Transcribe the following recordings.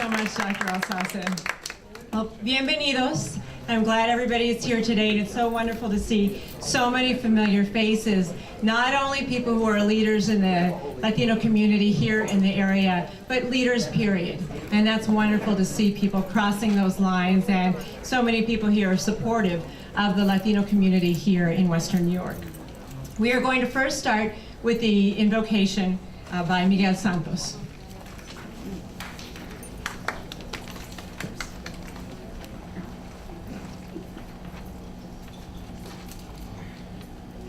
so much, Dr. Alsase. Well, bienvenidos. I'm glad everybody is here today, and it's so wonderful to see so many familiar faces, not only people who are leaders in the Latino community here in the area, but leaders, period. And that's wonderful to see people crossing those lines, and so many people here are supportive of the Latino community here in Western New York. We are going to first start with the invocation by Miguel Santos.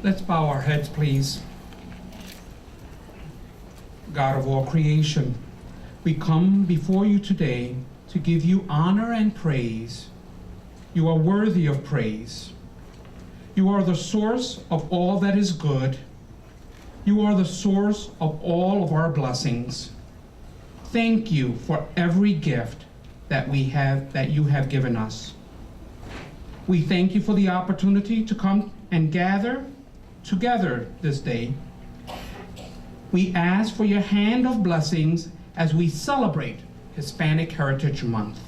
Let's bow our heads, please. God of all creation, we come before you today to give you honor and praise. You are worthy of praise. You are the source of all that is good. You are the source of all of our blessings. Thank you for every gift that you have given us. We thank you for the opportunity to come and gather together this day. We ask for your hand of blessings as we celebrate Hispanic Heritage Month.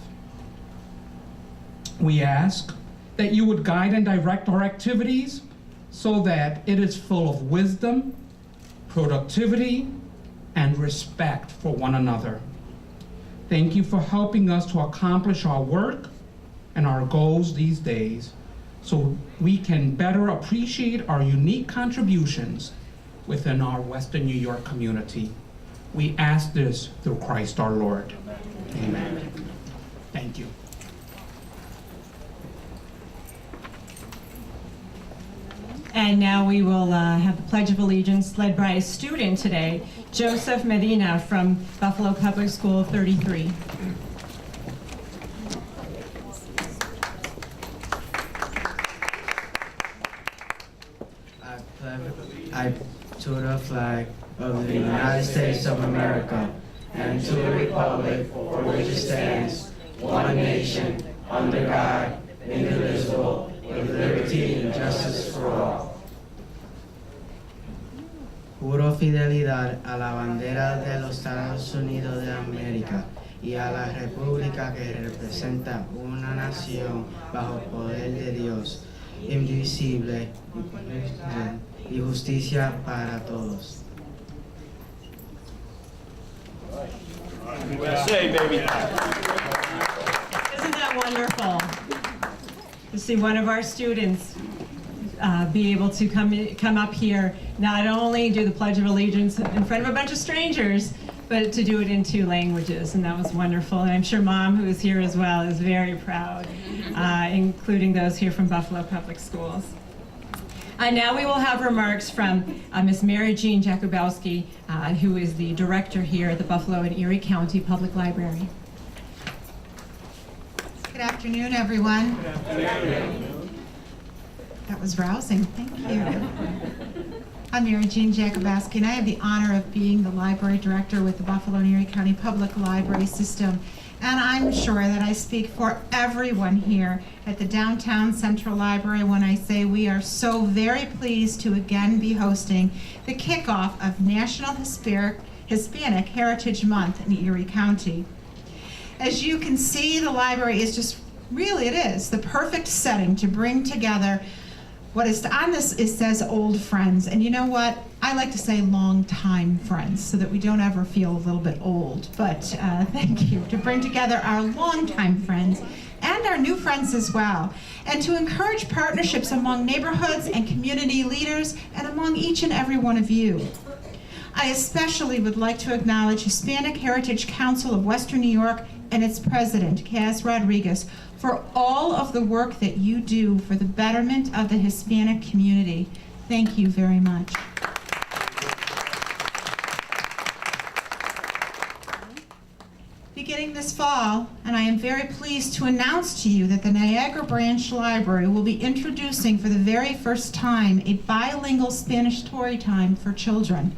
We ask that you would guide and direct our activities so that it is full of wisdom, productivity, and respect for one another. Thank you for helping us to accomplish our work and our goals these days, so we can better appreciate our unique contributions within our Western New York community. We ask this through Christ our Lord. Amen. Thank you. And now we will have the Pledge of Allegiance led by a student today, Joseph Medina from Buffalo Public School 33. I to the flag of the United States of America and to the republic for which it stands, one nation, under God, indivisible, with liberty and justice for all. Juro fidelidad a la bandera de los Estados Unidos de América y a la república que representa una nación bajo el poder de Dios, indivisible y justicia para todos. USA, baby. Isn't that wonderful to see one of our students be able to come up here, not only do the Pledge of Allegiance in front of a bunch of strangers, but to do it in 2 languages, and that was wonderful. And I'm sure Mom, who is here as well, is very proud, including those here from Buffalo Public Schools. Now we will have remarks from Ms. Mary Jean Jakubowski, who is the director here at the Buffalo and Erie County Public Library. Good afternoon, everyone. Good afternoon. That was rousing. Thank you. I'm Mary Jean Jakubowski, and I have the honor of being the library director with the Buffalo and Erie County Public Library System. And I'm sure that I speak for everyone here at the Downtown Central Library when I say we are so very pleased to again be hosting the kickoff of National Hispanic Heritage Month in Erie County. As you can see, the library is just, really it is, the perfect setting to bring together what is on this, it says old friends. And you know what? I like to say long-time friends so that we don't ever feel a little bit old. But thank you, to bring together our long-time friends and our new friends as well, and to encourage partnerships among neighborhoods and community leaders and among each and every one of you. I especially would like to acknowledge Hispanic Heritage Council of Western New York and its president, Kaz Rodriguez, for all of the work that you do for the betterment of the Hispanic community. Thank you very much. Beginning this fall, and I am very pleased to announce to you that the Niagara Branch Library will be introducing for the very first time a bilingual Spanish story time for children.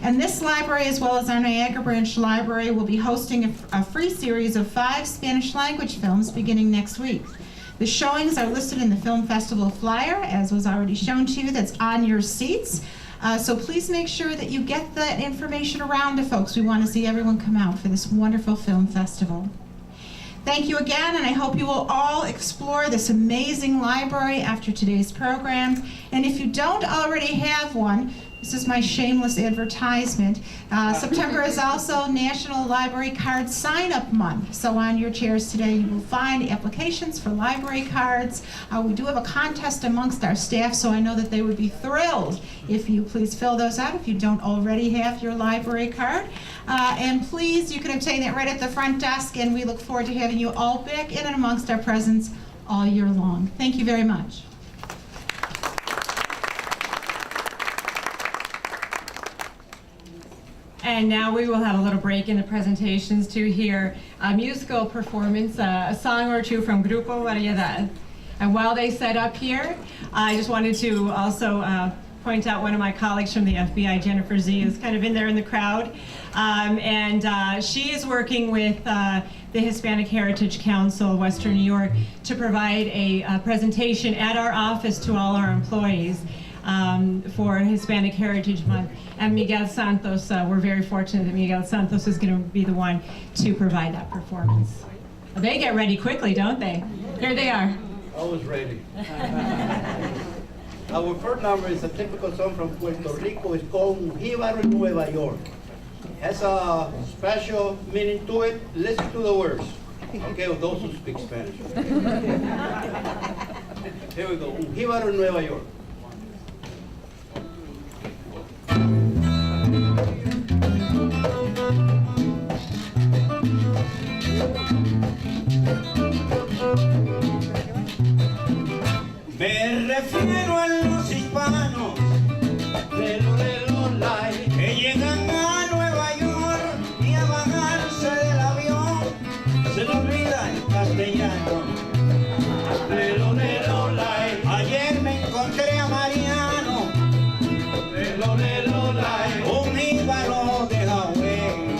And this library, as well as our Niagara Branch Library, will be hosting a free series of 5 Spanish language films beginning next week. The showings are listed in the Film Festival flyer, as was already shown to you, that's on your seats. So please make sure that you get that information around to folks. We want to see everyone come out for this wonderful film festival. Thank you again, and I hope you will all explore this amazing library after today's program. And if you don't already have one, this is my shameless advertisement. September is also National Library Card Sign-Up Month. So on your chairs today, you will find applications for library cards. We do have a contest amongst our staff, so I know that they would be thrilled if you please fill those out if you don't already have your library card. And please, you can obtain that right at the front desk, and we look forward to having you all back in and amongst our presence all year long. Thank you very much. And now we will have a little break in the presentations to hear a musical performance, a song or two from Grupo Variedad. And while they set up here, I just wanted to also point out one of my colleagues from the FBI, Jennifer Z, is kind of in there in the crowd. She is working with the Hispanic Heritage Council of Western New York to provide a presentation at our office to all our employees for Hispanic Heritage Month. And Miguel Santos, we're very fortunate that Miguel Santos is going to be the one to provide that performance. Well, they get ready quickly, don't they? Here they are. I was ready. Our first number is a typical song from Puerto Rico. It's called Un Jíbaro en Nueva York. It has a special meaning to it. Listen to the words. Okay, with those who speak Spanish. Here we go. Un Jíbaro en Nueva York. Me refiero a los hispanos de los light. que llegan a Nueva York y a bajarse del avión se le olvida el castellano. De los light. Ayer me encontré a Mariano, De los light. un jíbaro de Hawái,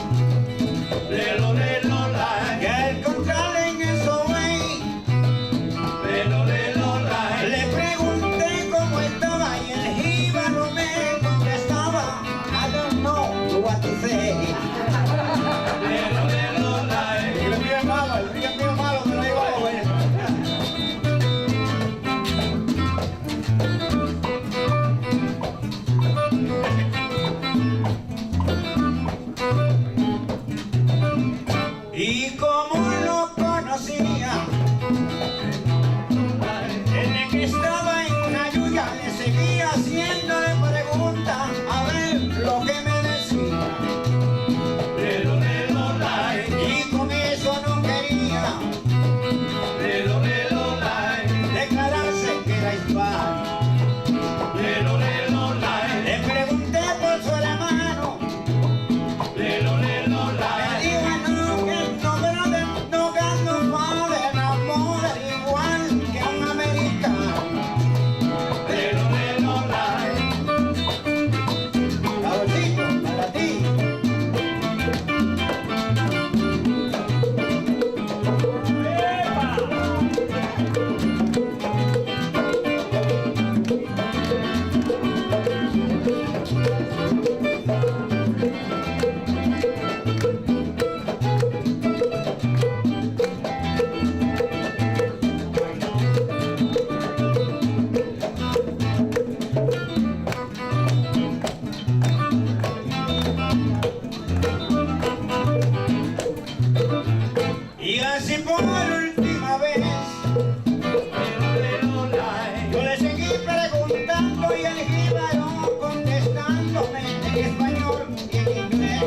De los light. que al encontrarle en eso güey, De los light. le pregunté cómo estaba y el jíbaro me contestaba, I don't know what to say. De los light. El mío es malo, me lo digo, güey. Y como lo conocía, desde que estaba en una lluvia le seguía haciéndole preguntas a ver lo que me decía. De los light. Y con eso no quería De los light. declararse que era hispano. De los light. Le pregunté por su hermano, De los me light. dijo no, que no, brother, no gano father, amor igual que un americano. De los light. Cabrosito, para ti. Y así por última vez yo le seguí preguntando y el jíbaro contestándome en español y en inglés.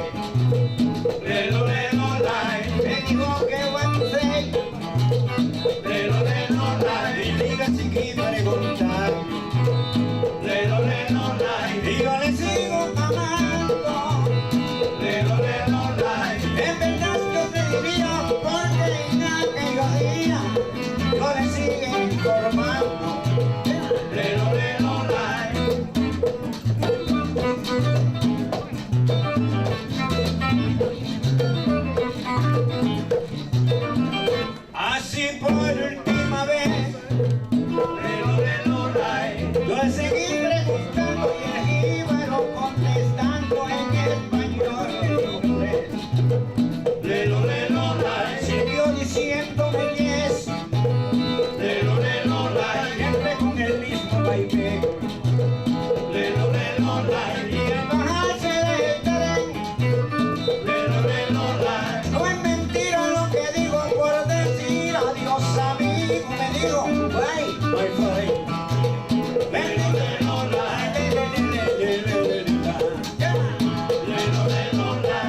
De los light. Me dijo que what to say De los light. y diga seguí preguntando. De los light. Y yo le sigo amando. De los light. En verdad yo te diría porque en aquellos diciéndome yes. Lelo, lelo, lai. Siempre con el mismo vaivén. Lelo, lelo, lai. Y al bajarse del tren. Lelo, lelo, lai. No es mentira lo que digo por decir adiós, amigo. Me digo, bye, bye, bye. Lelo, lelo, lai. Lelo, lelo, lai.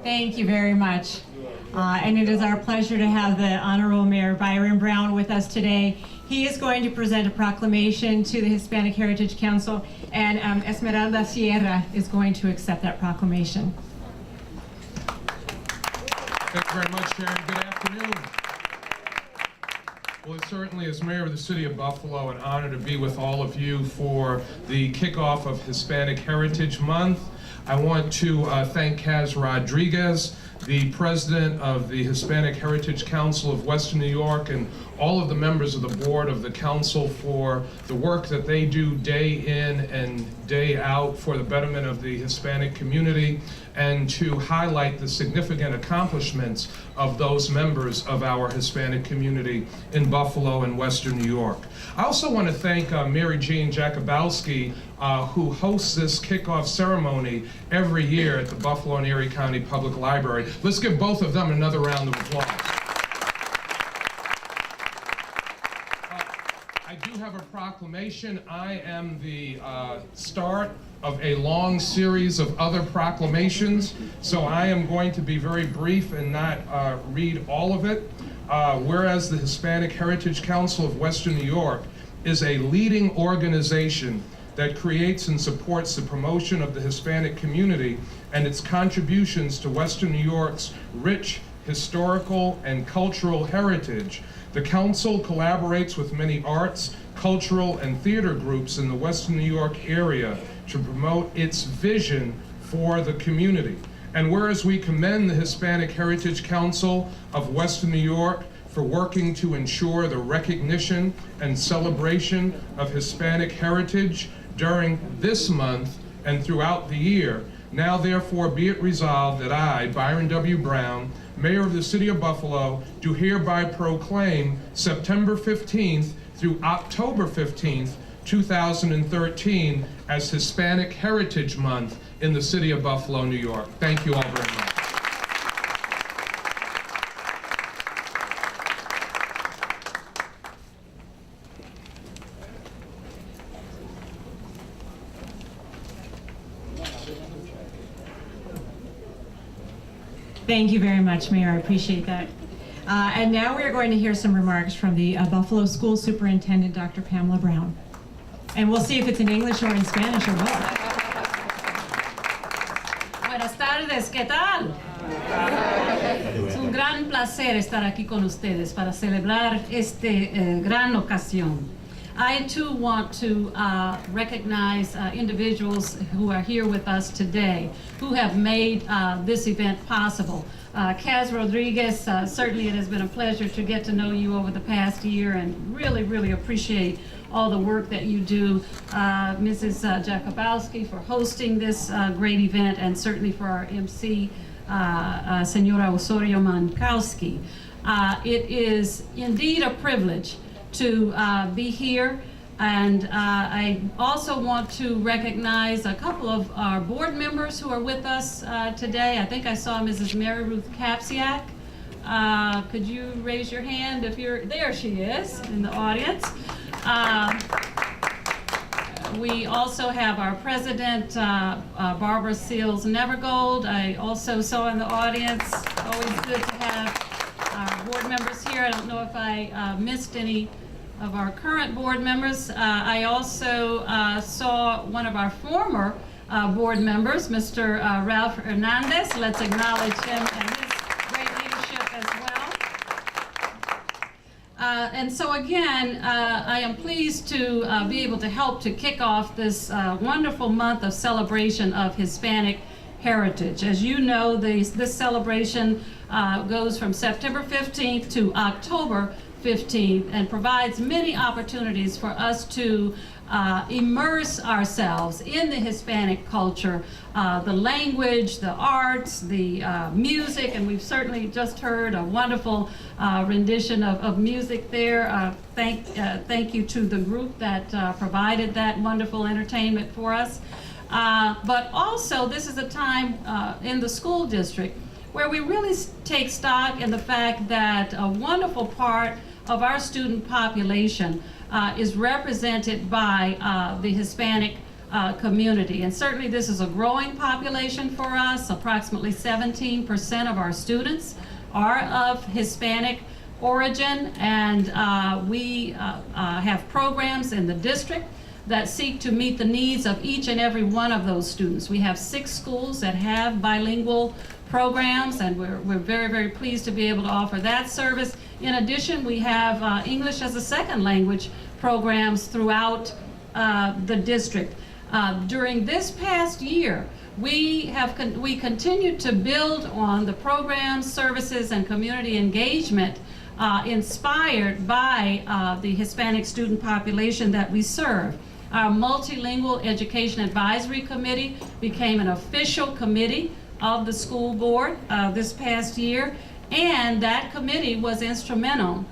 Thank you very much. And it is our pleasure to have the Honorable Mayor Byron Brown with us today. He is going to present a proclamation to the Hispanic Heritage Council, and Esmeralda Sierra is going to accept that proclamation. Thank you very much, Sharon. Good afternoon. Well, it certainly is Mayor of the City of Buffalo an honor to be with all of you for the kickoff of Hispanic Heritage Month. I want to thank Kaz Rodriguez, the president of the Hispanic Heritage Council of Western New York, and all of the members of the board of the council for the work that they do day in and day out for the betterment of the Hispanic community, and to highlight the significant accomplishments of those members of our Hispanic community in Buffalo and Western New York. I also want to thank Mary Jean Jakubowski, who hosts this kickoff ceremony every year at the Buffalo and Erie County Public Library. Let's give both of them another round of applause. I do have a proclamation. I am the start of a long series of other proclamations, so I am going to be very brief and not read all of it. Whereas the Hispanic Heritage Council of Western New York is a leading organization that creates and supports the promotion of the Hispanic community and its contributions to Western New York's rich historical and cultural heritage, the Council collaborates with many arts, cultural, and theater groups in the Western New York area to promote its vision for the community. And whereas we commend the Hispanic Heritage Council of Western New York for working to ensure the recognition and celebration of Hispanic heritage during this month and throughout the year, now therefore be it resolved that I, Byron W. Brown, Mayor of the City of Buffalo, do hereby proclaim September 15th through October 15th, 2013 as Hispanic Heritage Month in the City of Buffalo, New York. Thank you all very much. Thank you very much, Mayor. I appreciate that. And now we are going to hear some remarks from the Buffalo School Superintendent Dr. Pamela Brown. And we'll see if it's in English or in Spanish or both. Buenas tardes, ¿qué tal? Es un gran placer estar aquí con ustedes para celebrar esta gran ocasión. I too want to recognize individuals who are here with us today who have made this event possible. Kaz Rodriguez, certainly it has been a pleasure to get to know you over the past year and really, really appreciate all the work that you do. Mrs. Jakubowski for hosting this great event, and certainly for our MC, Senora Osorio Mankowski. It is indeed a privilege to be here, and I also want to recognize a couple of our board members who are with us today. I think I saw Mrs. Mary Ruth Kapsiak. Could you raise your hand if you're, there she is in the audience. We also have our president, Barbara Seals Nevergold. I also saw in the audience. Always good to have our board members here. I don't know if I missed any of our current board members. I also saw one of our former board members, Mr. Ralph Hernandez. Let's acknowledge him and his great leadership as well. And so again, I am pleased to be able to help to kick off this wonderful month of celebration of Hispanic heritage. As you know, this celebration goes from September 15th to October 15th and provides many opportunities for us to immerse ourselves in the Hispanic culture, the language, the arts, the music, and we've certainly just heard a wonderful rendition of music there. Thank you to the group that provided that wonderful entertainment for us. But also, this is a time in the school district where we really take stock in the fact that a wonderful part of our student population is represented by the Hispanic community. And certainly this is a growing population for us. Approximately 17% of our students are of Hispanic origin, and we have programs in the district that seek to meet the needs of each and every one of those students. We have 6 schools that have bilingual programs, and we're very, very pleased to be able to offer that service. In addition, we have English as a second language programs throughout the district. During this past year, we continued to build on the programs, services, and community engagement inspired by the Hispanic student population that we serve. Our Multilingual Education Advisory Committee became an official committee of the school board this past year, and that committee was instrumental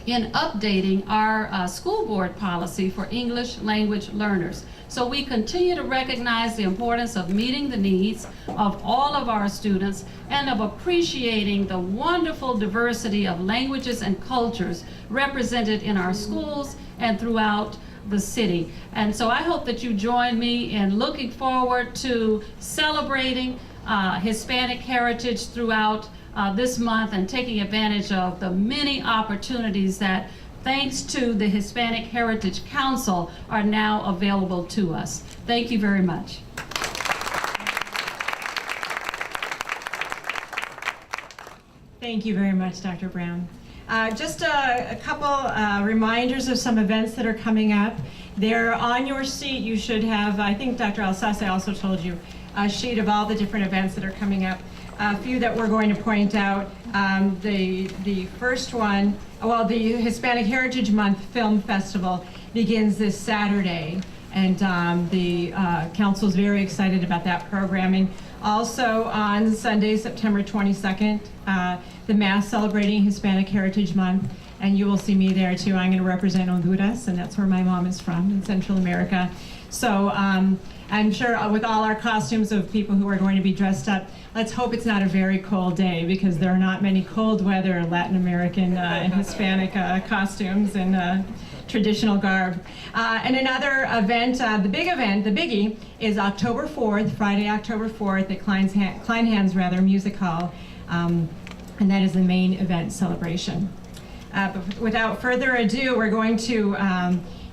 in updating our school board policy for English language learners. So we continue to recognize the importance of meeting the needs of all of our students and of appreciating the wonderful diversity of languages and cultures represented in our schools and throughout the city. And so I hope that you join me in looking forward to celebrating Hispanic heritage throughout this month and taking advantage of the many opportunities that, thanks to the Hispanic Heritage Council, are now available to us. Thank you very much. Thank you very much, Dr. Brown. Just a couple reminders of some events that are coming up. They're on your sheet. You should have, I think Dr. Alsase also told you, a sheet of all the different events that are coming up. A few that we're going to point out. The first one, well, the Hispanic Heritage Month Film Festival begins this Saturday, and the council is very excited about that programming. Also on Sunday, September 22nd, the Mass celebrating Hispanic Heritage Month, and you will see me there too. I'm going to represent Honduras, and that's where my mom is from, in Central America. So I'm sure with all our costumes of people who are going to be dressed up, let's hope it's not a very cold day, because there are not many cold weather Latin American and Hispanic costumes and traditional garb. And another event, the biggie, is October 4th, Friday, October 4th at Klienhans Music Hall, and that is the main event celebration. But without further ado, we're going to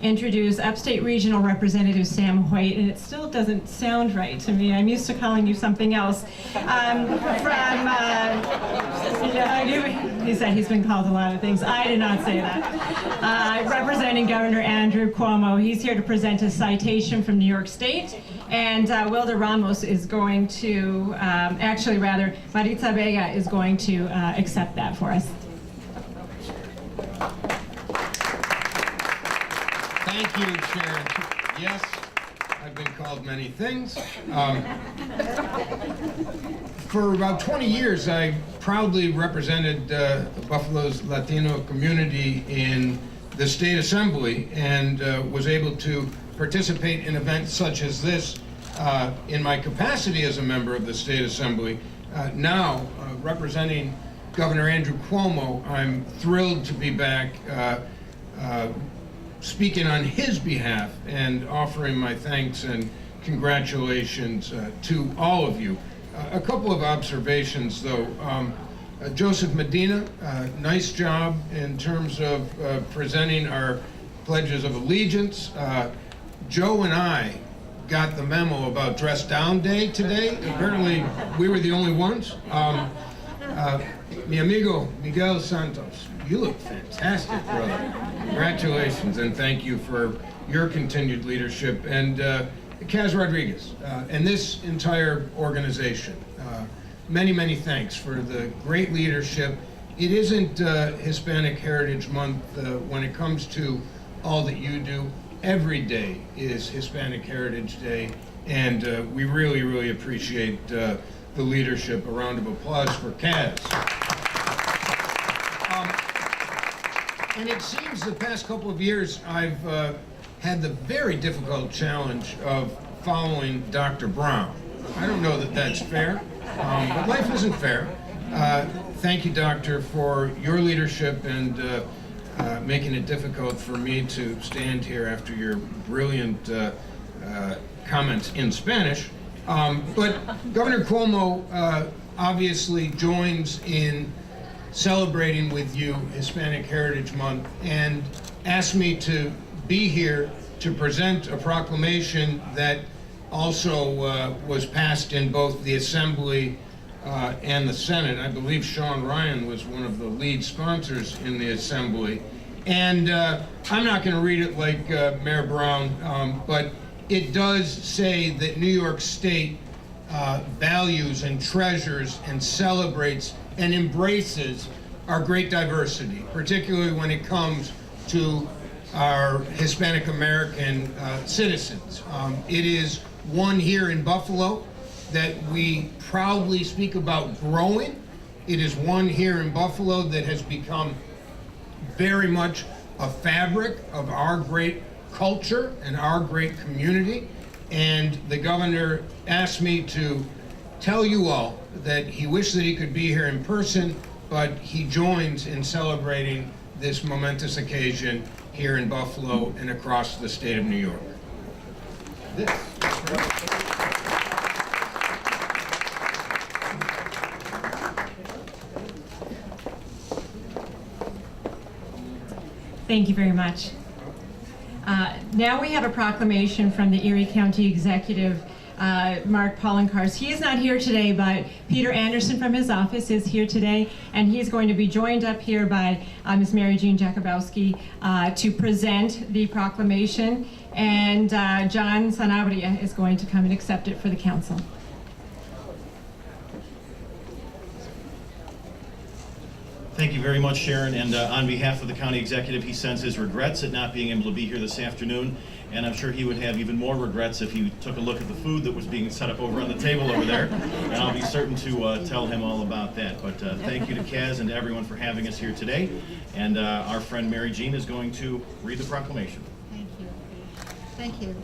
introduce Upstate Regional Representative Sam Hoyt, and it still doesn't sound right to me. I'm used to calling you something else. He said he's been called a lot of things. I did not say that. Representing Governor Andrew Cuomo. He's here to present a citation from New York State, and Wilder Ramos is going to, Maritza Vega is going to accept that for us. Thank you, Sharon. Yes, I've been called many things. For about 20 years, I proudly represented Buffalo's Latino community in the State Assembly, and was able to participate in events such as this in my capacity as a member of the State Assembly. Now, representing Governor Andrew Cuomo, I'm thrilled to be back speaking on his behalf and offering my thanks and congratulations to all of you. A couple of observations, though. Joseph Medina, nice job in terms of presenting our pledges of allegiance. Joe and I got the memo about Dress Down Day today. Apparently, we were the only ones. Mi amigo Miguel Santos, you look fantastic, brother. Congratulations, and thank you for your continued leadership. And Kaz Rodriguez, and this entire organization. Many, many thanks for the great leadership. It isn't Hispanic Heritage Month when it comes to all that you do. Every day is Hispanic Heritage Day, and we really, really appreciate the leadership. A round of applause for Kaz. And it seems the past couple of years I've had the very difficult challenge of following Dr. Brown. I don't know that that's fair, but life isn't fair. Thank you, Doctor, for your leadership and making it difficult for me to stand here after your brilliant comments in Spanish. But Governor Cuomo obviously joins in celebrating with you Hispanic Heritage Month and asked me to be here to present a proclamation that also was passed in both the Assembly and the Senate. I believe Sean Ryan was one of the lead sponsors in the Assembly. And I'm not going to read it like Mayor Brown, but it does say that New York State values and treasures and celebrates and embraces our great diversity, particularly when it comes to our Hispanic American citizens. It is one here in Buffalo that we proudly speak about growing. It is one here in Buffalo that has become very much a fabric of our great culture and our great community. And the governor asked me to tell you all that he wished that he could be here in person, but he joins in celebrating this momentous occasion here in Buffalo and across the state of New York. Thank you very much. Now we have a proclamation from the Erie County Executive, Mark Poloncarz. He is not here today, but Peter Anderson from his office is here today, and he's going to be joined up here by Ms. Mary Jean Jakubowski to present the proclamation, and John Sanabria is going to come and accept it for the council. Thank you very much, Sharon, and on behalf of the county executive, he sends his regrets at not being able to be here this afternoon, and I'm sure he would have even more regrets if he took a look at the food that was being set up over on the table over there, and I'll be certain to tell him all about that. But thank you to Kaz and to everyone for having us here today, and our friend Mary Jean is going to read the proclamation. Thank you. Thank you.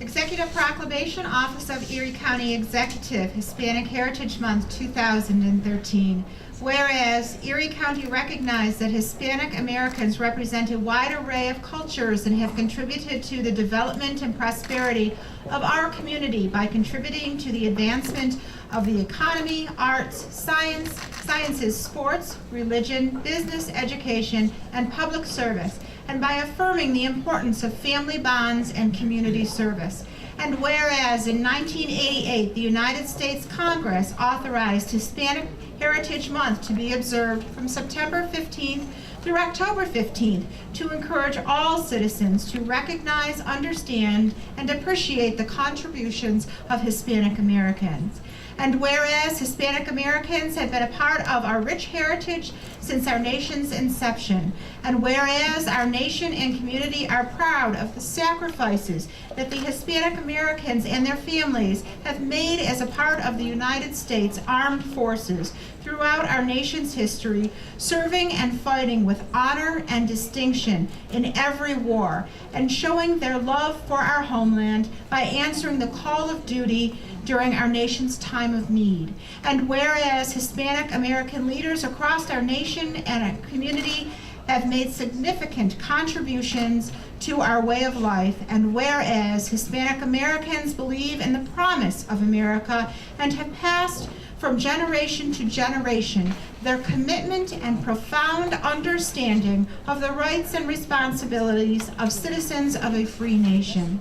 Executive Proclamation, Office of Erie County Executive, Hispanic Heritage Month 2013. Whereas Erie County recognized that Hispanic Americans represent a wide array of cultures and have contributed to the development and prosperity of our community by contributing to the advancement of the economy, arts, sciences, sports, religion, business, education, and public service, and by affirming the importance of family bonds and community service. And whereas in 1988, the United States Congress authorized Hispanic Heritage Month to be observed from September 15th through October 15th to encourage all citizens to recognize, understand, and appreciate the contributions of Hispanic Americans. And whereas Hispanic Americans have been a part of our rich heritage since our nation's inception, and whereas our nation and community are proud of the sacrifices that the Hispanic Americans and their families have made as a part of the United States Armed Forces throughout our nation's history, serving and fighting with honor and distinction in every war, and showing their love for our homeland by answering the call of duty during our nation's time of need. And whereas Hispanic American leaders across our nation and our community have made significant contributions to our way of life, and whereas Hispanic Americans believe in the promise of America and have passed from generation to generation their commitment and profound understanding of the rights and responsibilities of citizens of a free nation.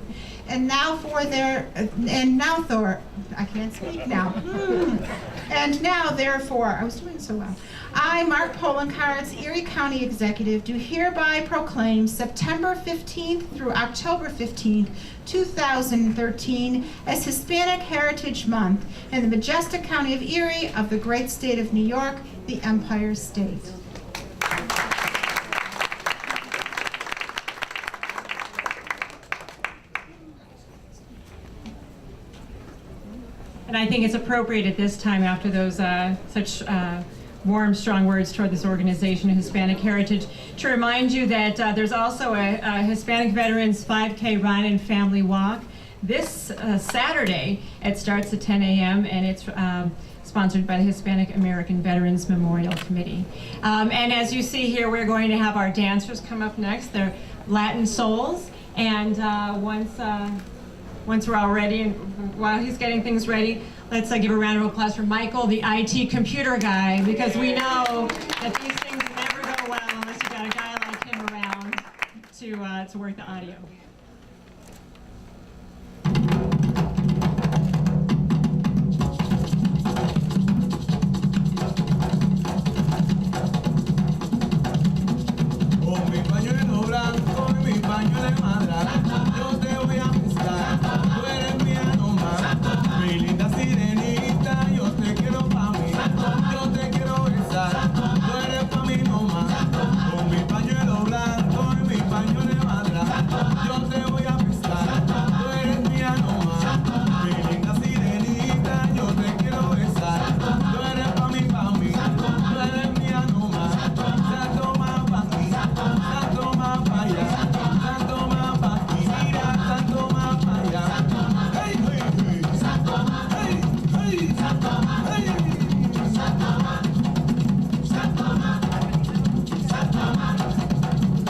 And now I can't speak now. And now, therefore, I was doing so well. I, Mark Polenkarts, Erie County Executive, do hereby proclaim September 15th through October 15th, 2013 as Hispanic Heritage Month in the majestic county of Erie of the great state of New York, the Empire State. And I think it's appropriate at this time, after those such warm, strong words toward this organization, Hispanic Heritage, to remind you that there's also a Hispanic Veterans 5K Run and Family Walk this Saturday. It starts at 10 a.m. and it's sponsored by the Hispanic American Veterans Memorial Committee. And as you see here, we're going to have our dancers come up next. They're Latin Souls, and once we're all ready, and while he's getting things ready, let's give a round of applause for Michael, the IT computer guy, because we know that these things never go well unless you've got a guy like him around to work the audio. Con mi pañuelo blanco y mi paño de madra, yo te voy a besar, tú eres mía nomás. Mi linda sirenita, yo te quiero pa' mí, yo te quiero besar, tú eres pa' mí nomás. Con mi pañuelo blanco y mi paño de madra, yo te voy a besar, tú eres mía nomás. Mi linda sirenita, yo te quiero besar, tú eres pa' mí, tú eres mía nomás. Santo más pa' aquí, santo más pa' allá, santo más pa' aquí, mira, santo más pa' allá. Hey, hey, hey, santo, hey, hey, santo, hey, santo, santo,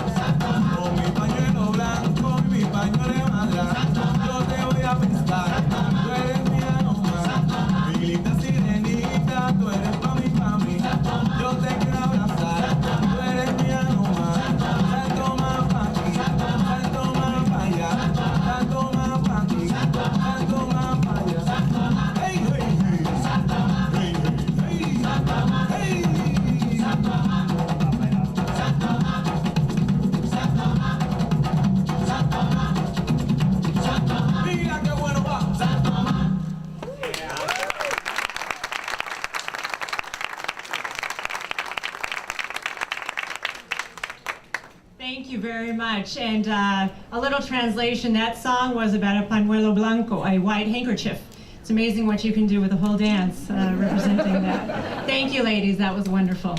santo. Con mi pañuelo blanco y mi paño de madra, yo te voy a besar, tú eres mía nomás. Mi linda sirenita, tú eres pa' mí, yo te quiero abrazar, tú eres mía nomás. Santo más pa' aquí, santo más pa' allá, santo más pa' aquí, santo más pa' allá. Hey, hey, hey, hey, hey, hey, mira qué bueno va. Thank you very much. And a little translation, that song was about a pañuelo blanco, a white handkerchief. It's amazing what you can do with a whole dance representing that. Thank you, ladies. That was wonderful.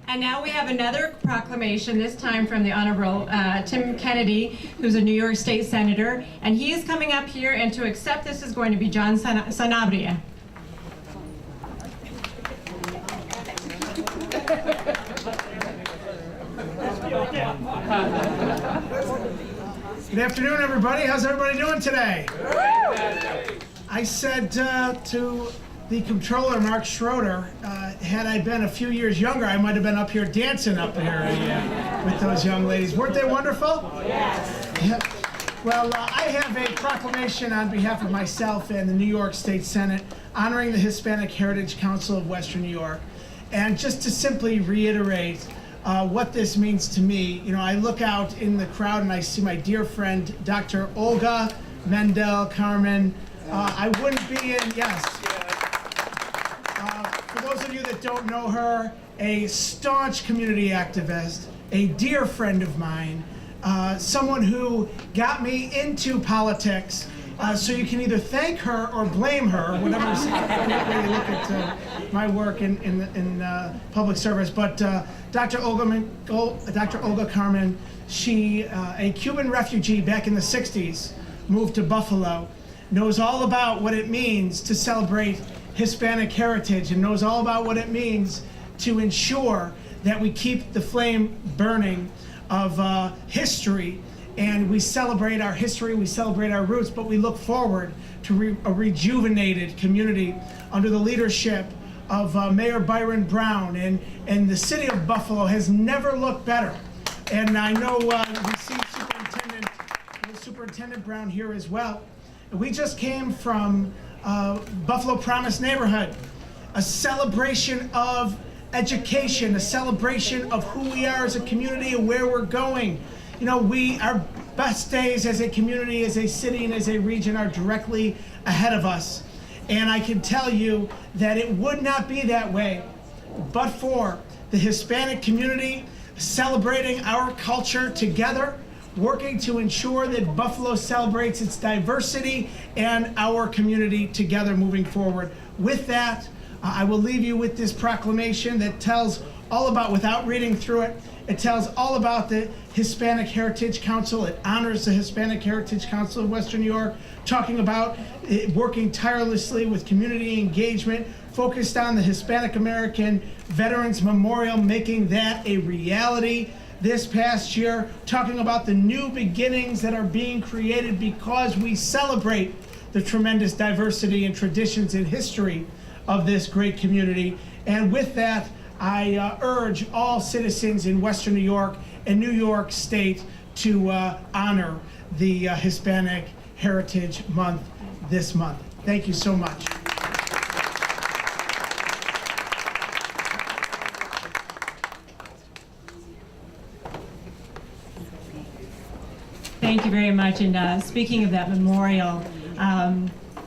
And now we have another proclamation, this time from the Honorable Tim Kennedy, who's a New York State Senator. And he is coming up here, and to accept this is going to be John Sanabria. Good afternoon, everybody. How's everybody doing today? I said to the comptroller, Mark Schroeder, had I been a few years younger, I might have been up here dancing up here with those young ladies. Weren't they wonderful? Yes. Yeah. Well, I have a proclamation on behalf of myself and the New York State Senate honoring the Hispanic Heritage Council of Western New York. And just to simply reiterate what this means to me, you know, I look out in the crowd and I see my dear friend, Dr. Olga Mendel Carmen. I wouldn't be in, yes. For those of you that don't know her, a staunch community activist, a dear friend of mine, someone who got me into politics. So you can either thank her or blame her, whatever way you look at my work in public service. But Dr. Olga Carmen, she, a Cuban refugee back in the 60s, moved to Buffalo, knows all about what it means to celebrate Hispanic heritage and knows all about what it means to ensure that we keep the flame burning of history. And we celebrate our history, we celebrate our roots, but we look forward to a rejuvenated community under the leadership of Mayor Byron Brown, and the city of Buffalo has never looked better. And I know we see Superintendent Brown here as well. We just came from Buffalo Promise neighborhood, a celebration of education, a celebration of who we are as a community and where we're going. You know, our best days as a community, as a city, and as a region are directly ahead of us. And I can tell you that it would not be that way but for the Hispanic community celebrating our culture together, working to ensure that Buffalo celebrates its diversity and our community together moving forward. With that, I will leave you with this proclamation that tells all about, without reading through it, it tells all about the Hispanic Heritage Council. It honors the Hispanic Heritage Council of Western New York, talking about working tirelessly with community engagement, focused on the Hispanic American Veterans Memorial, making that a reality this past year, talking about the new beginnings that are being created because we celebrate the tremendous diversity and traditions and history of this great community. And with that, I urge all citizens in Western New York and New York State to honor the Hispanic Heritage Month this month. Thank you so much. Thank you very much. And speaking of that memorial,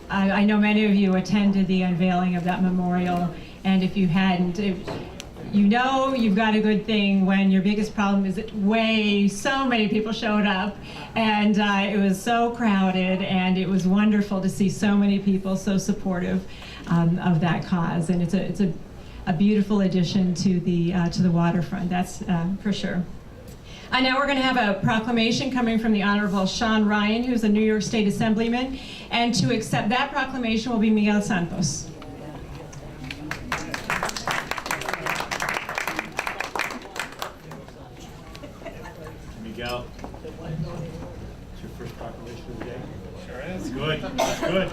I know many of you attended the unveiling of that memorial, and if you hadn't, you know you've got a good thing when your biggest problem is that so many people showed up, and it was so crowded, and it was wonderful to see so many people so supportive of that cause, and it's a beautiful addition to the waterfront, that's for sure. Now we're going to have a proclamation coming from the Honorable Sean Ryan, who's a New York State Assemblyman, and to accept that proclamation will be Miguel Santos. Miguel, it's your first proclamation of the day? Sure is. Good, good.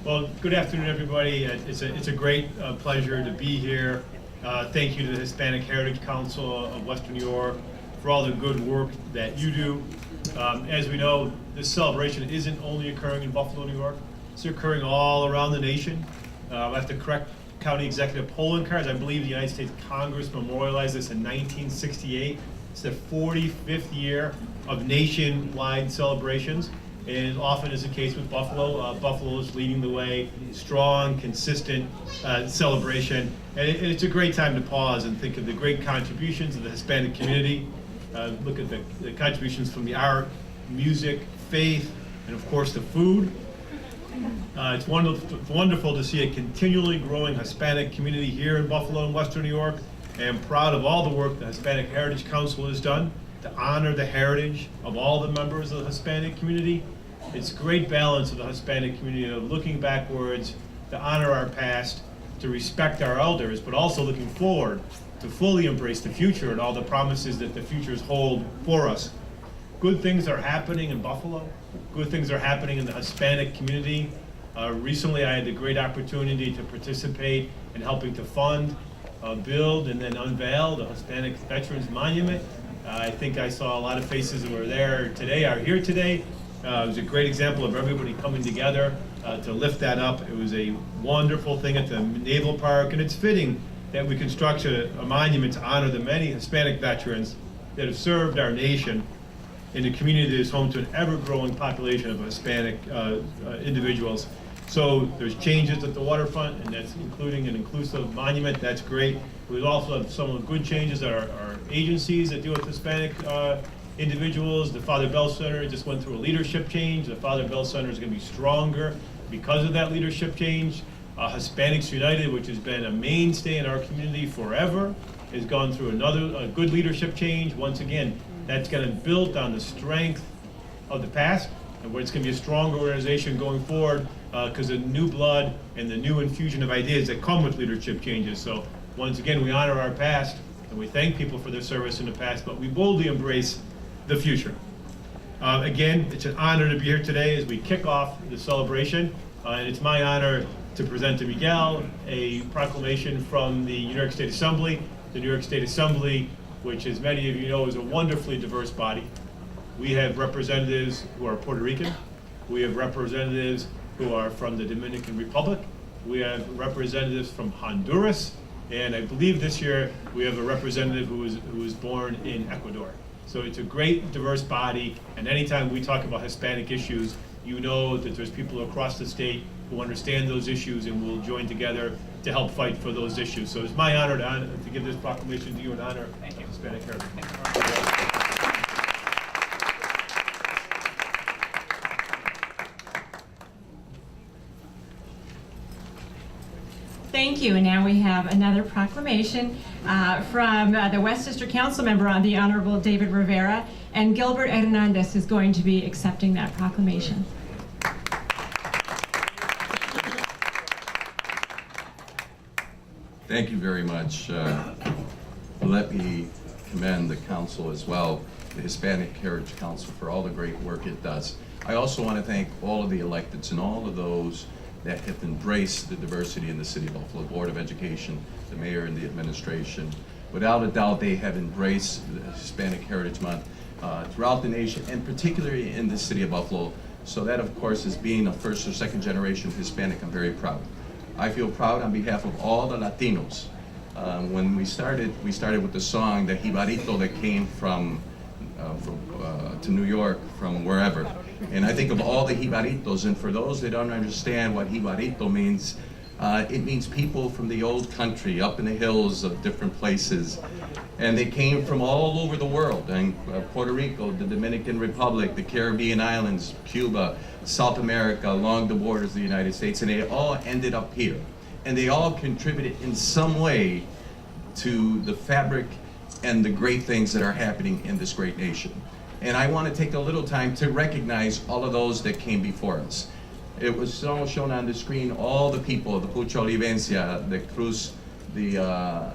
Well, good afternoon, everybody. It's a great pleasure to be here. Thank you to the Hispanic Heritage Council of Western New York for all the good work that you do. As we know, this celebration isn't only occurring in Buffalo, New York. It's occurring all around the nation. I have to correct County Executive polling cards. I believe the United States Congress memorialized this in 1968. It's the 45th year of nationwide celebrations. And often is the case with Buffalo. Buffalo is leading the way, strong, consistent celebration. And it's a great time to pause and think of the great contributions of the Hispanic community. Look at the contributions from the art, music, faith, and of course the food. It's wonderful to see a continually growing Hispanic community here in Buffalo and Western New York. I am proud of all the work the Hispanic Heritage Council has done to honor the heritage of all the members of the Hispanic community. It's a great balance of the Hispanic community of looking backwards to honor our past, to respect our elders, but also looking forward to fully embrace the future and all the promises that the futures hold for us. Good things are happening in Buffalo. Good things are happening in the Hispanic community. Recently, I had the great opportunity to participate in helping to fund, build, and then unveil the Hispanic Veterans Monument. I think I saw a lot of faces that were there today, are here today. It was a great example of everybody coming together to lift that up. It was a wonderful thing at the Naval Park, and it's fitting that we construct a monument to honor the many Hispanic veterans that have served our nation in a community that is home to an ever-growing population of Hispanic individuals. So there's changes at the waterfront, and that's including an inclusive monument. That's great. We also have some of the good changes at our agencies that deal with Hispanic individuals. The Father Bell Center just went through a leadership change. The Father Bell Center is going to be stronger because of that leadership change. Hispanics United, which has been a mainstay in our community forever, has gone through a good leadership change. Once again, that's going to build on the strength of the past, and where it's going to be a stronger organization going forward because of new blood and the new infusion of ideas that come with leadership changes. So once again, we honor our past, and we thank people for their service in the past, but we boldly embrace the future. Again, it's an honor to be here today as we kick off the celebration, and it's my honor to present to Miguel a proclamation from the New York State Assembly. The New York State Assembly, which as many of you know is a wonderfully diverse body. We have representatives who are Puerto Rican. We have representatives who are from the Dominican Republic. We have representatives from Honduras. And I believe this year we have a representative who was born in Ecuador. So it's a great diverse body, and anytime we talk about Hispanic issues, you know that there's people across the state who understand those issues and will join together to help fight for those issues. So it's my honor to give this proclamation to you in honor of Hispanic heritage. Thank you, and now we have another proclamation from the West District Council member, the Honorable David Rivera, and Gilbert Hernandez is going to be accepting that proclamation. Thank you very much. Let me commend the council as well, the Hispanic Heritage Council, for all the great work it does. I also want to thank all of the electeds and all of those that have embraced the diversity in the City of Buffalo, Board of Education, the mayor and the administration. Without a doubt, they have embraced the Hispanic Heritage Month throughout the nation, and particularly in the City of Buffalo. So that, of course, is being a first or second generation Hispanic, I'm very proud. I feel proud on behalf of all the Latinos. When we started with the song, the Jibarito that came to New York from wherever. And I think of all the Jibaritos, and for those that don't understand what Jibarito means, it means people from the old country, up in the hills of different places. And they came from all over the world, and Puerto Rico, the Dominican Republic, the Caribbean islands, Cuba, South America, along the borders of the United States, and they all ended up here. And they all contributed in some way to the fabric and the great things that are happening in this great nation. And I want to take a little time to recognize all of those that came before us. It was shown on the screen, all the people, the Pucha Olivencia, the Cruz, the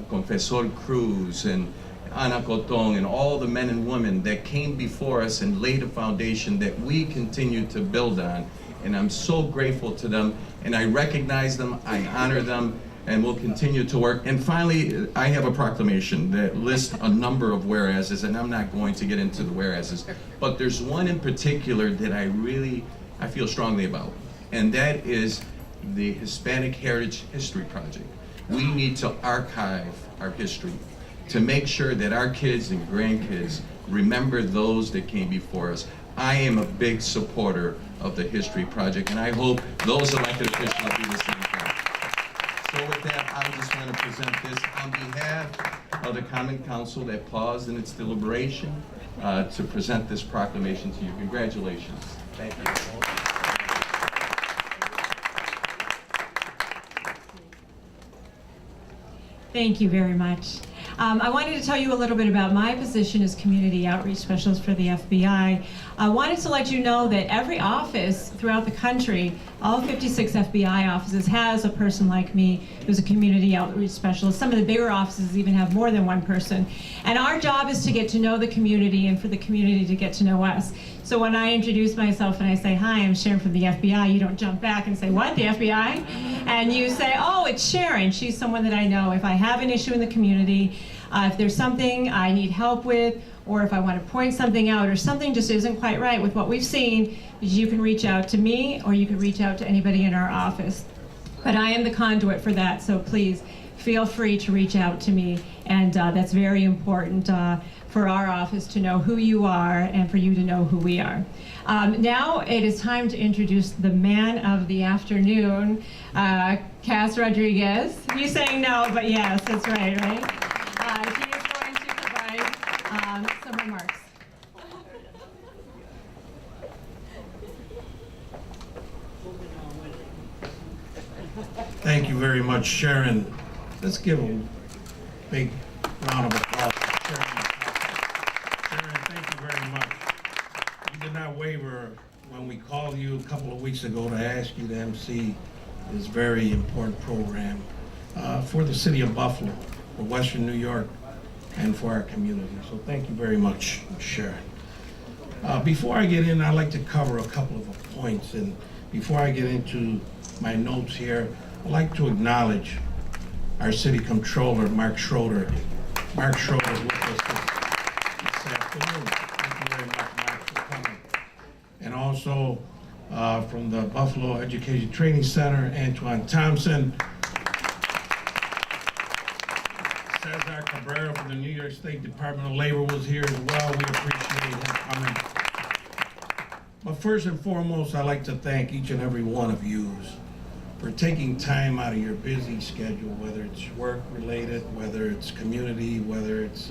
Confesor Cruz, and Ana Cotón, and all the men and women that came before us and laid a foundation that we continue to build on. And I'm so grateful to them, and I recognize them, I honor them, and we'll continue to work. And finally, I have a proclamation that lists a number of whereases, and I'm not going to get into the whereases, but there's one in particular that I feel strongly about, and that is the Hispanic Heritage History Project. We need to archive our history to make sure that our kids and grandkids remember those that came before us. I am a big supporter of the History Project, and I hope those elected officials will do the same thing. So with that, I just want to present this on behalf of the Common Council that paused in its deliberation to present this proclamation to you. Congratulations. Thank you. Thank you very much. I wanted to tell you a little bit about my position as Community Outreach Specialist for the FBI. I wanted to let you know that every office throughout the country, all 56 FBI offices, has a person like me who's a Community Outreach Specialist. Some of the bigger offices even have more than one person. And our job is to get to know the community and for the community to get to know us. So when I introduce myself and I say, hi, I'm Sharon from the FBI, you don't jump back and say, what, the FBI? And you say, oh, it's Sharon. She's someone that I know. If I have an issue in the community, if there's something I need help with, or if I want to point something out, or something just isn't quite right with what we've seen, you can reach out to me, or you can reach out to anybody in our office. But I am the conduit for that, so please feel free to reach out to me. And that's very important for our office to know who you are and for you to know who we are. Now it is time to introduce the man of the afternoon, Cass Rodriguez. You saying no, but yes, that's right, right? She is going to provide some remarks. Thank you very much, Sharon. Let's give a big round of applause for Sharon. Sharon, thank you very much. You did not waver when we called you a couple of weeks ago to ask you to MC this very important program for the city of Buffalo, for Western New York, and for our community. So thank you very much, Sharon. Before I get in, I'd like to cover a couple of points. And before I get into my notes here, I'd like to acknowledge our city controller, Mark Schroeder. Mark Schroeder is with us this afternoon. Thank you very much, Mark, for coming. And also from the Buffalo Education Training Center, Antoine Thompson. Cesar Cabrera from the New York State Department of Labor was here as well. We appreciate him coming. But first and foremost, I'd like to thank each and every one of you for taking time out of your busy schedule, whether it's work-related, whether it's community, whether it's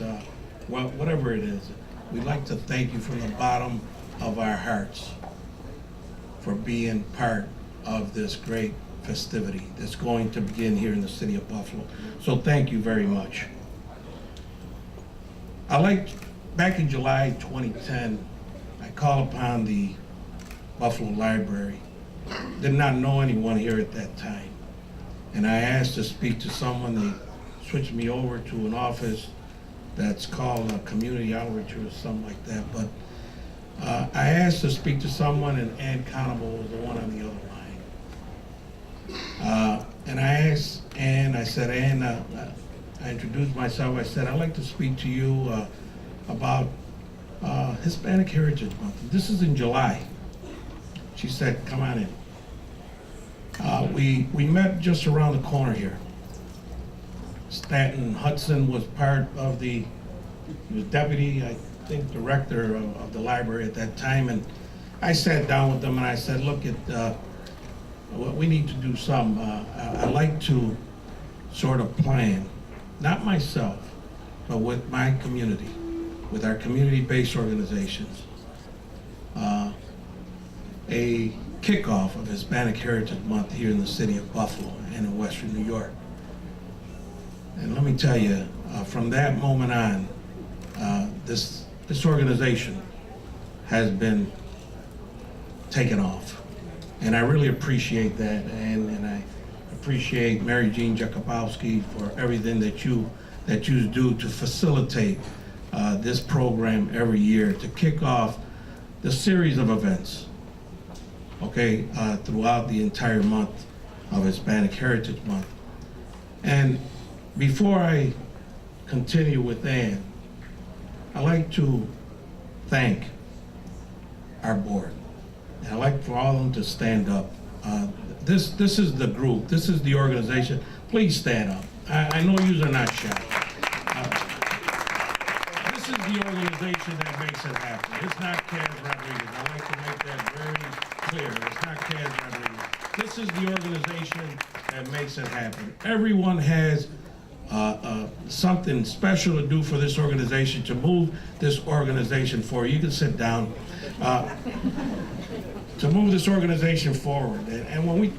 whatever it is. We'd like to thank you from the bottom of our hearts for being part of this great festivity that's going to begin here in the city of Buffalo. So thank you very much. Back in July 2010, I called upon the Buffalo Library. Did not know anyone here at that time. And I asked to speak to someone. They switched me over to an office that's called a community outreach or something like that. But I asked to speak to someone, and Ann Connable was the one on the other line. And I asked Ann, I said, Ann, I introduced myself. I said, I'd like to speak to you about Hispanic Heritage Month. This is in July. She said, come on in. We met just around the corner here. Stanton Hudson was part of he was deputy, I think, director of the library at that time. And I sat down with them and I said, look, we need to do something. I'd like to sort of plan, not myself, but with my community, with our community-based organizations, a kickoff of Hispanic Heritage Month here in the city of Buffalo and in Western New York. And let me tell you, from that moment on, this organization has been taken off. And I really appreciate that, and I appreciate Mary Jean Jakubowski for everything that you do to facilitate this program every year, to kick off the series of events, okay, throughout the entire month of Hispanic Heritage Month. And before I continue with Ann, I'd like to thank our board. And I'd like for all of them to stand up. This is the group, this is the organization. Please stand up. I know you are not shy. This is the organization that makes it happen. It's not Kaz Rodriguez. I'd like to make that very clear. It's not Kaz Rodriguez. This is the organization that makes it happen. Everyone has something special to do for this organization, to move this organization forward. You can sit down. To move this organization forward. And when we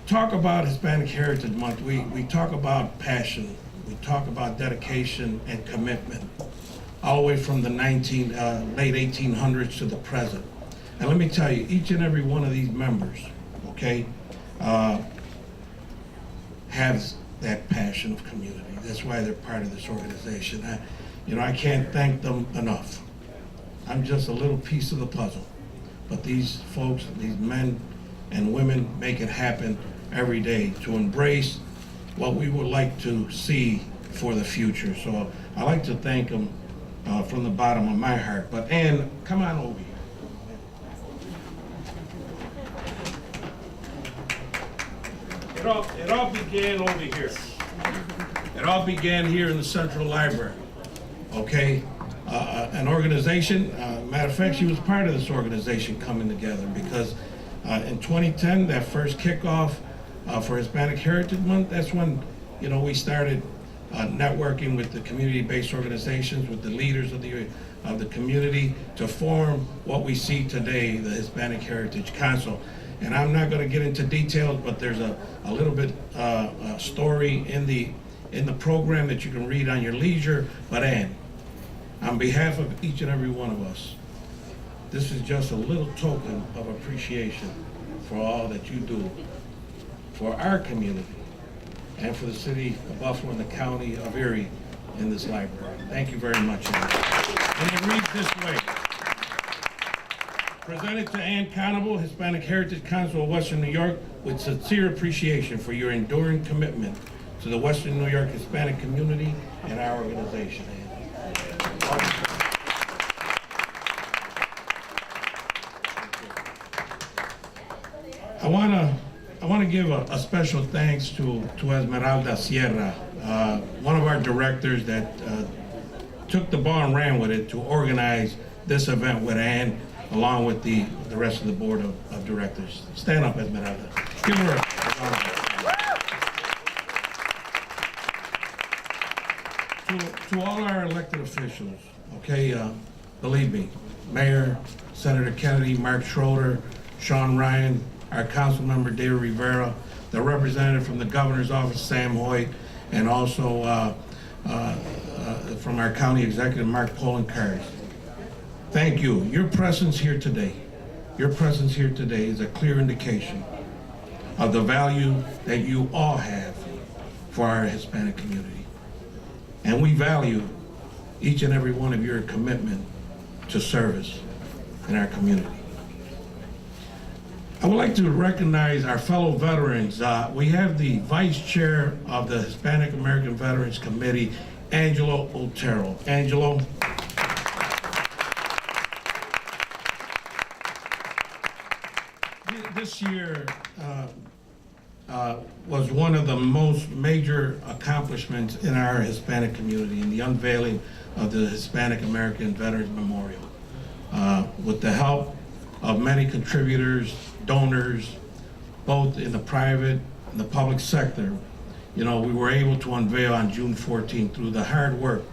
talk about Hispanic Heritage Month, we talk about passion, we talk about dedication and commitment, all the way from the late 1800s to the present. And let me tell you, each and every one of these members, okay, has that passion of community. That's why they're part of this organization. I can't thank them enough. I'm just a little piece of the puzzle. But these folks, these men and women, make it happen every day to embrace what we would like to see for the future. So I'd like to thank them from the bottom of my heart. But Ann, come on over here. It all began over here. It all began here in the Central Library, okay? An organization, matter of fact, she was part of this organization coming together because in 2010, that first kickoff for Hispanic Heritage Month, that's when, we started networking with the community-based organizations, with the leaders of the community to form what we see today, the Hispanic Heritage Council. And I'm not going to get into details, but there's a little bit story in the program that you can read on your leisure. But Ann, on behalf of each and every one of us, this is just a little token of appreciation for all that you do for our community and for the city of Buffalo and the county of Erie in this library. Thank you very much, Ann. And it reads this way. Presented to Ann Conable, Hispanic Heritage Council of Western New York, with sincere appreciation for your enduring commitment to the Western New York Hispanic community and our organization. I want to give a special thanks to Esmeralda Sierra, one of our directors that took the ball and ran with it to organize this event with Ann, along with the rest of the board of directors. Stand up, Esmeralda. Give her a round of applause. To all our elected officials, okay, believe me, Mayor, Senator Kennedy, Mark Schroeder, Sean Ryan, our council member David Rivera, the representative from the governor's office, Sam Hoyt, and also from our county executive, Mark Polenkars. Thank you. Your presence here today is a clear indication of the value that you all have for our Hispanic community. And we value each and every one of your commitment to service in our community. I would like to recognize our fellow veterans. We have the Vice Chair of the Hispanic American Veterans Committee, Angelo Otero. Angelo. This year was one of the most major accomplishments in our Hispanic community, in the unveiling of the Hispanic American Veterans Memorial. With the help of many contributors, donors, both in the private and the public sector, we were able to unveil on June 14th, through the hard work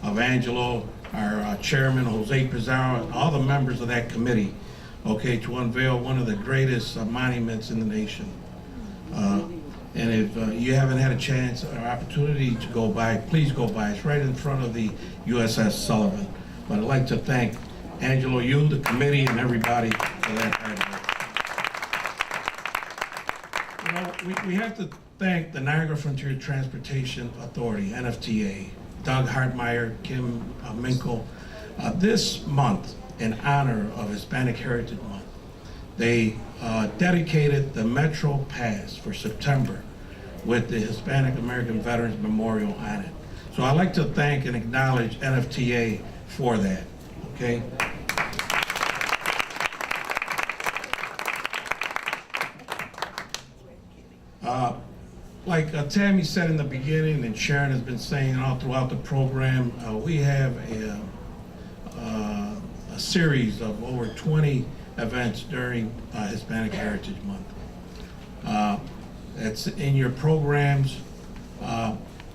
of Angelo, our chairman, Jose Pizarro, and all the members of that committee, to unveil one of the greatest monuments in the nation. And if you haven't had a chance or opportunity to go by, please go by. It's right in front of the USS Sullivan. But I'd like to thank Angelo, you, the committee, and everybody for that hard work. We have to thank the Niagara Frontier Transportation Authority, NFTA, Doug Hartmeyer, Kim Minkle. This month, in honor of Hispanic Heritage Month, they dedicated the Metro Pass for September with the Hispanic American Veterans Memorial on it. So I'd like to thank and acknowledge NFTA for that, okay? Like Tammy said in the beginning, and Sharon has been saying all throughout the program, we have a series of over 20 events during Hispanic Heritage Month. That's in your programs.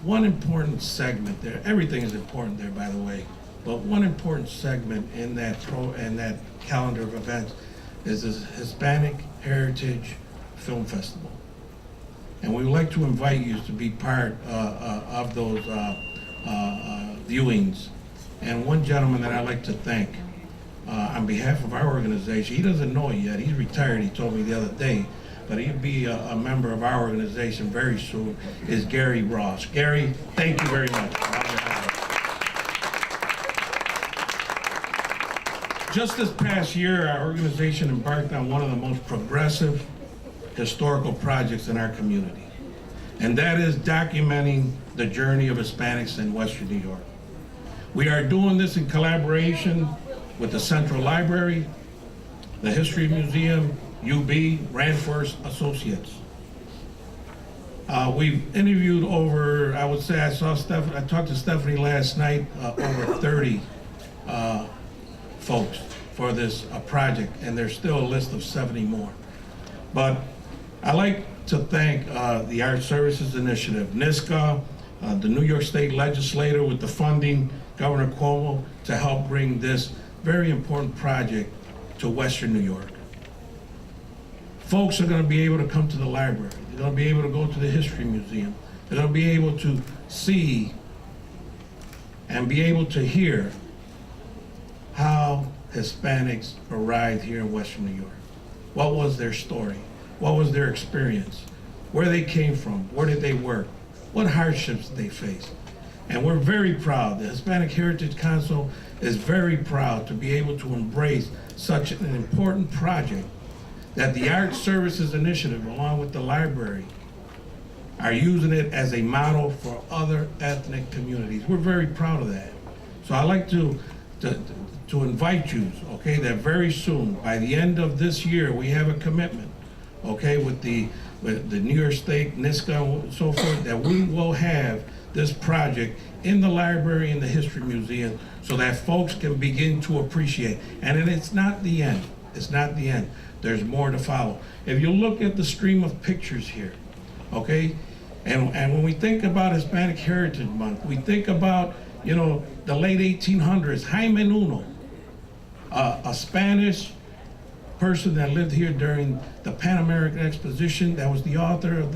One important segment there, everything is important there, by the way, but one important segment in that calendar of events is the Hispanic Heritage Film Festival. And we would like to invite you to be part of those viewings. And one gentleman that I'd like to thank on behalf of our organization, he doesn't know it yet, he's retired, he told me the other day, but he'll be a member of our organization very soon, is Gary Ross. Gary, thank you very much. Just this past year, our organization embarked on one of the most progressive historical projects in our community, and that is documenting the journey of Hispanics in Western New York. We are doing this in collaboration with the Central Library, the History Museum, UB, Ranforth Associates. We've interviewed over, I would say, I talked to Stephanie last night, over 30 folks for this project, and there's still a list of 70 more. But I'd like to thank the Art Services Initiative, NISCA, the New York State Legislature with the funding, Governor Cuomo, to help bring this very important project to Western New York. Folks are going to be able to come to the library. They're going to be able to go to the History Museum. They're going to be able to see and be able to hear how Hispanics arrived here in Western New York. What was their story? What was their experience? Where they came from? Where did they work? What hardships did they face? And we're very proud, the Hispanic Heritage Council is very proud to be able to embrace such an important project that the Arts Services Initiative, along with the library, are using it as a model for other ethnic communities. We're very proud of that. So I'd like to invite you, okay, that very soon, by the end of this year, we have a commitment, okay, with the New York State, NISCA, and so forth, that we will have this project in the library and the History Museum so that folks can begin to appreciate. And it's not the end. It's not the end. There's more to follow. If you look at the stream of pictures here, okay, and when we think about Hispanic Heritage Month, we think about, you know, the late 1800s, Jaime Nuno, a Spanish person that lived here during the Pan American Exposition, that was the author of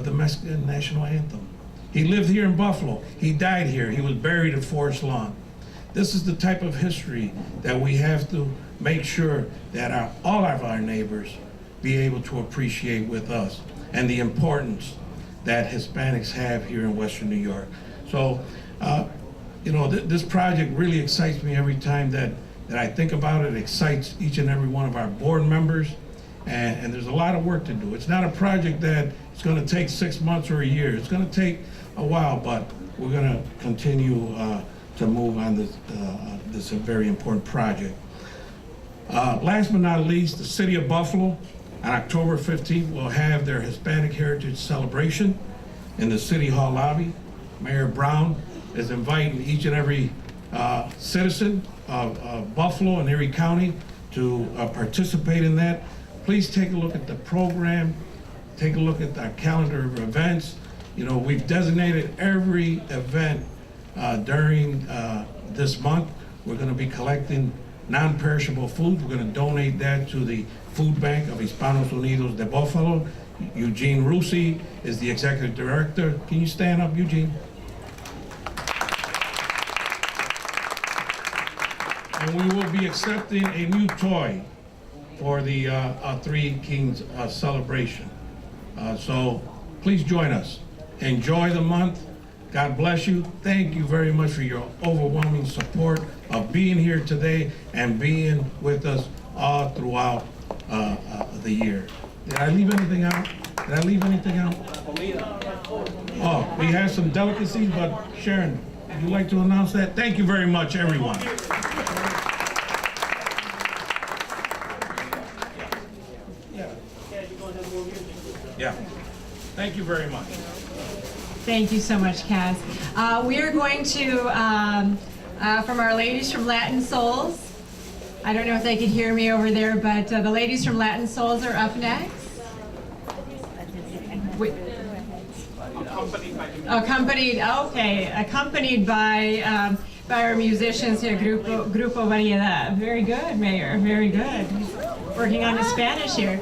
the Mexican national anthem. He lived here in Buffalo. He died here. He was buried at Forest Lawn. This is the type of history that we have to make sure that all of our neighbors be able to appreciate with us, and the importance that Hispanics have here in Western New York. So, you know, this project really excites me every time that I think about it. It excites each and every one of our board members, and there's a lot of work to do. It's not a project that it's going to take 6 months or a year. It's going to take a while, but we're going to continue to move on this very important project. Last but not least, the City of Buffalo on October 15th will have their Hispanic Heritage Celebration in the City Hall lobby. Mayor Brown is inviting each and every citizen of Buffalo and Erie County to participate in that. Please take a look at the program, take a look at our calendar of events. You know, we've designated every event during this month. We're going to be collecting non-perishable food. We're going to donate that to the Food Bank of Hispanos Unidos de Buffalo. Eugene Rusi is the executive director. Can you stand up, Eugene? And we will be accepting a new toy for the Three Kings celebration. So please join us. Enjoy the month. God bless you. Thank you very much for your overwhelming support of being here today and being with us all throughout the year. Did I leave anything out? Did I leave anything out? Oh, we have some delicacies, but Sharon, would you like to announce that? Thank you very much, everyone. Yeah. Thank you very much. Thank you so much, Kaz. We are going to, from our ladies from Latin Souls. I don't know if they could hear me over there, but the ladies from Latin Souls are up next. Accompanied by our musicians here, Grupo Variedad. Very good, Mayor, very good. Working on the Spanish here.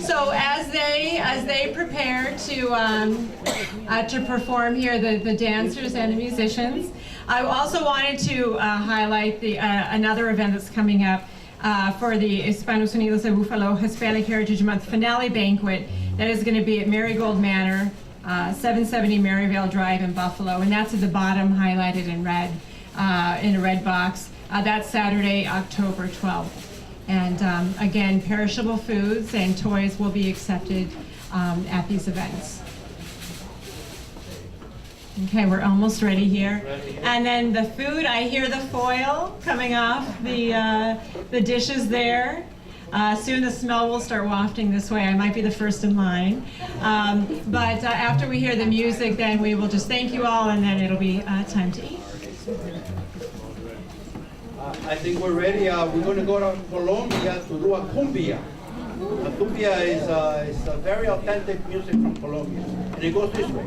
So as they prepare to perform here, the dancers and the musicians, I also wanted to highlight another event that's coming up for the Hispanos Unidos de Buffalo Hispanic Heritage Month finale banquet that is going to be at Marigold Manor, 770 Maryvale Drive in Buffalo, and that's at the bottom highlighted in red, in a red box. That's Saturday, October 12th. And again, perishable foods and toys will be accepted at these events. Okay, we're almost ready here. And then the food, I hear the foil coming off the dishes there. Soon the smell will start wafting this way. I might be the first in line. But after we hear the music, then we will just thank you all, and then it'll be time to eat. I think we're ready. We're going to go to Colombia to do a cumbia. A cumbia is a very authentic music from Colombia. And it goes this way.